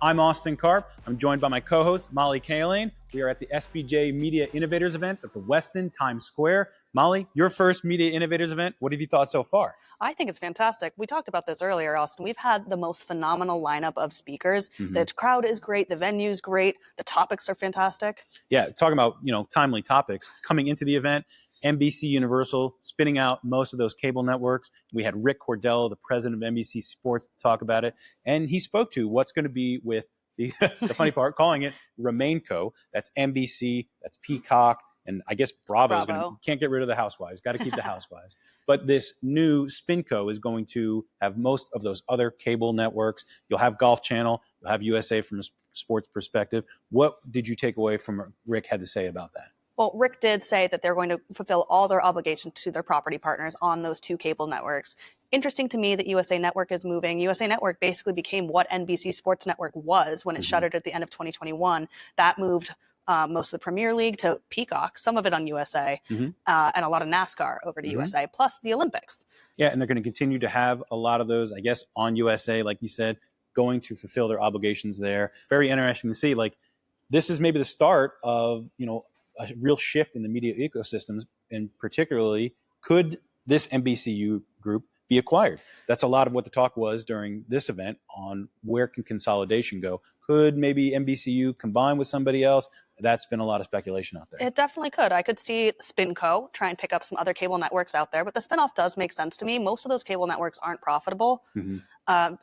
I'm Austin Karp. I'm joined by my co-host, Mollie Kaline. We are at the SBJ Media Innovators event at the Westin Times Square. Mollie, your first Media Innovators event. What have you thought so far? I think it's fantastic. We talked about this earlier, Austin. We've had the most phenomenal lineup of speakers. The crowd is great. The venue's great. The topics are fantastic. Yeah, talking about, timely topics. Coming into the event, NBC Universal spinning out most of those cable networks. We had Rick Cordell, the president of NBC Sports, to talk about it. And he spoke to what's going to be with the funny part, calling it RemainCo. That's NBC, that's Peacock, and I guess Bravo. Can't get rid of the Housewives. Got to keep the Housewives. But this new SpinCo is going to have most of those other cable networks. You'll have Golf Channel. You'll have USA from a sports perspective. What did you take away from Rick had to say about that? Well, Rick did say that they're going to fulfill all their obligations to their property partners on those two cable networks. Interesting to me that USA Network is moving. USA Network basically became what NBC Sports Network was when it shuttered at the end of 2021. That moved most of the Premier League to Peacock, some of it on USA, and a lot of NASCAR over to USA, plus the Olympics. Yeah, and they're going to continue to have a lot of those, I guess, on USA, like you said, going to fulfill their obligations there. Very interesting to see. Like, this is maybe the start of, a real shift in the media ecosystems, and particularly, could this NBCU group be acquired? That's a lot of what the talk was during this event on where can consolidation go. Could maybe NBCU combine with somebody else? That's been a lot of speculation out there. It definitely could. I could see SpinCo try and pick up some other cable networks out there, but the spinoff does make sense to me. Most of those cable networks aren't profitable,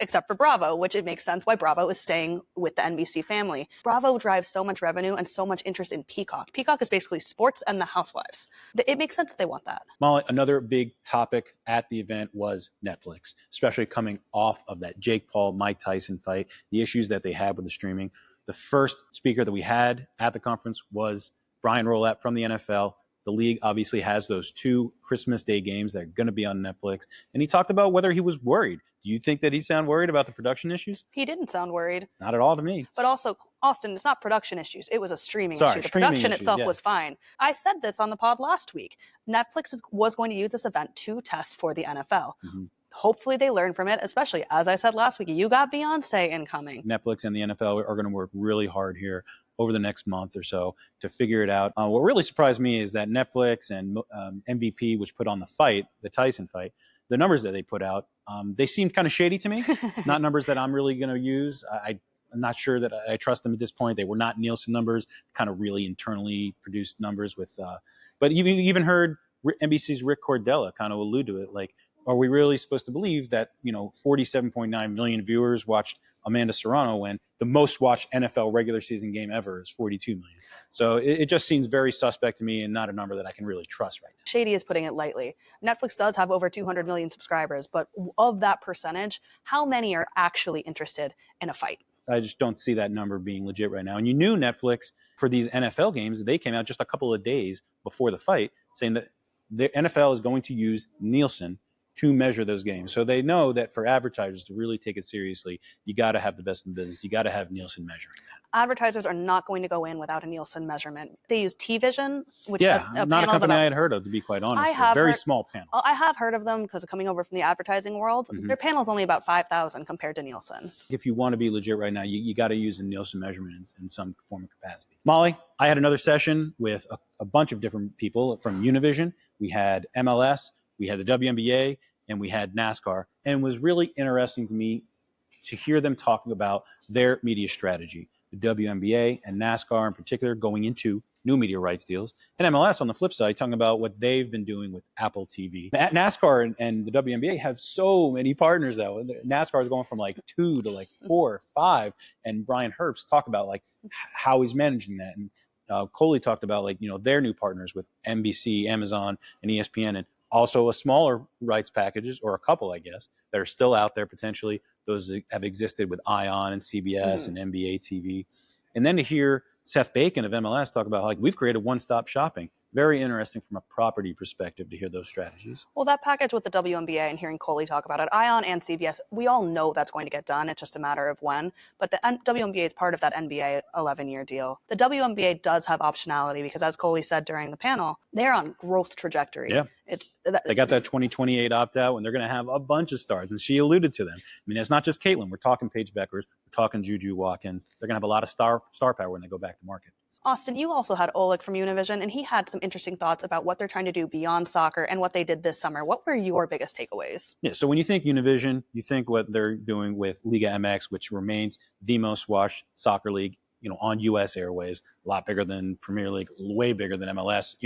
except for Bravo, which it makes sense why Bravo is staying with the NBC family. Bravo drives so much revenue and so much interest in Peacock. Peacock is basically sports and the Housewives. It makes sense that they want that. Mollie, another big topic at the event was Netflix, especially coming off of that Jake Paul, Mike Tyson fight, the issues that they had with the streaming. The first speaker that we had at the conference was Brian Rolapp from the NFL. The league obviously has those two Christmas Day games that are going to be on Netflix. And he talked about whether he was worried. Do you think that he sounded worried about the production issues? He didn't sound worried. Not at all to me. But also, Austin, it's not production issues. It was a streaming issue. The production itself was fine. I said this on the pod last week. Netflix was going to use this event to test for the NFL. Hopefully they learn from it, especially, as I said last week, you got Beyonce incoming. Netflix and the NFL are going to work really hard here over the next month or so to figure it out. What really surprised me is that Netflix and MVP, which put on the fight, the Tyson fight, the numbers that they put out, they seemed kind of shady to me. Not numbers that I'm really going to use. I'm not sure that I trust them at this point. They were not Nielsen numbers, kind of really internally produced numbers with, but you even heard NBC's Rick Cordella kind of allude to it, like, are we really supposed to believe that, 47.9 million viewers watched Amanda Serrano when the most watched NFL regular season game ever is 42 million? So it just seems very suspect to me and not a number that I can really trust right now. Shady is putting it lightly. Netflix does have over 200 million subscribers, but of that percentage, how many are actually interested in a fight? I just don't see that number being legit right now. And you knew Netflix, for these NFL games, they came out just a couple of days before the fight saying that the NFL is going to use Nielsen to measure those games. So they know that for advertisers to really take it seriously, you got to have the best in the business. You got to have Nielsen measuring that. Advertisers are not going to go in without a Nielsen measurement. They use T-Vision, which is a not a company I had heard of, to be quite honest. Very small panel. I have heard of them because coming over from the advertising world. Their panel is only about 5,000 compared to Nielsen. If you want to be legit right now, you got to use a Nielsen measurement in some form of capacity. Mollie, I had another session with a bunch of different people from Univision. We had MLS, we had the WNBA, and we had NASCAR. And it was really interesting to me to hear them talking about their media strategy. The WNBA and NASCAR in particular going into new media rights deals. And MLS on the flip side talking about what they've been doing with Apple TV. NASCAR and the WNBA have so many partners though. NASCAR is going from like 2 to like 4 or 5. And Brian Herbst talked about like how he's managing that. And Coley talked about like, their new partners with NBC, Amazon, and ESPN, and also a smaller rights packages, or a couple, I guess, that are still out there potentially. Those that have existed with ION and CBS and NBA TV. And then to hear Seth Bacon of MLS talk about like, we've created one-stop shopping. Very interesting from a property perspective to hear those strategies. Well, that package with the WNBA and hearing Coley talk about it, ION and CBS, we all know that's going to get done. It's just a matter of when. But the WNBA is part of that NBA 11-year deal. The WNBA does have optionality because, as Coley said during the panel, they're on growth trajectory. Yeah. They got that 2028 opt-out, and they're going to have a bunch of stars, and she alluded to them. I mean, it's not just Caitlin. We're talking Paige Beckers. We're talking Juju Watkins. They're going to have a lot of star power when they go back to market. Austin, you also had Oleg from Univision, and he had some interesting thoughts about what they're trying to do beyond soccer and what they did this summer. What were your biggest takeaways? Yeah, so when you think Univision, you think what they're doing with Liga MX, which remains the most watched soccer league, on U.S. airwaves, a lot bigger than Premier League, way bigger than MLS.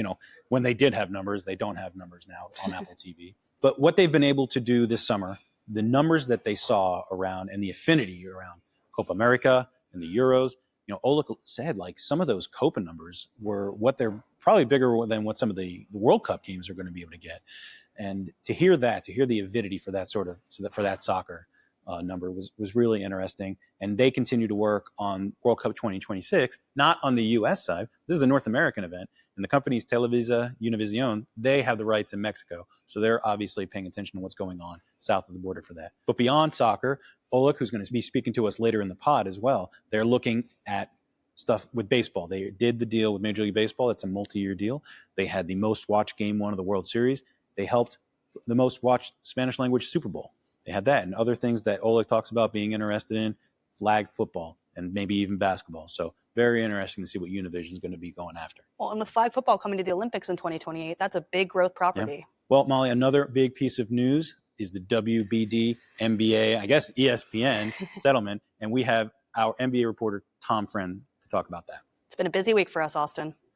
When they did have numbers, they don't have numbers now on Apple TV. But what they've been able to do this summer, the numbers that they saw around and the affinity around Copa America and the Euros, Oleg said like some of those Copa numbers were what they're probably bigger than what some of the World Cup games are going to be able to get. And to hear the avidity for that for that soccer number was really interesting. And they continue to work on World Cup 2026, not on the U.S. side. This is a North American event, and the company's Televisa Univision, they have the rights in Mexico. So they're obviously paying attention to what's going on south of the border for that. But beyond soccer, Oleg, who's going to be speaking to us later in the pod as well, they're looking at stuff with baseball. They did the deal with Major League Baseball. It's a multi-year deal. They had the most watched game one of the World Series. They helped the most watched Spanish language Super Bowl. They had that and other things that Oleg talks about being interested in, flag football and maybe even basketball. So very interesting to see what Univision is going to be going after. Well, and with flag football coming to the Olympics in 2028, that's a big growth property. Yeah. Well, Molly, another big piece of news is the WBD NBA, I guess ESPN settlement. And we have our NBA reporter, Tom Friend, to talk about that. It's been a busy week for us, Austin.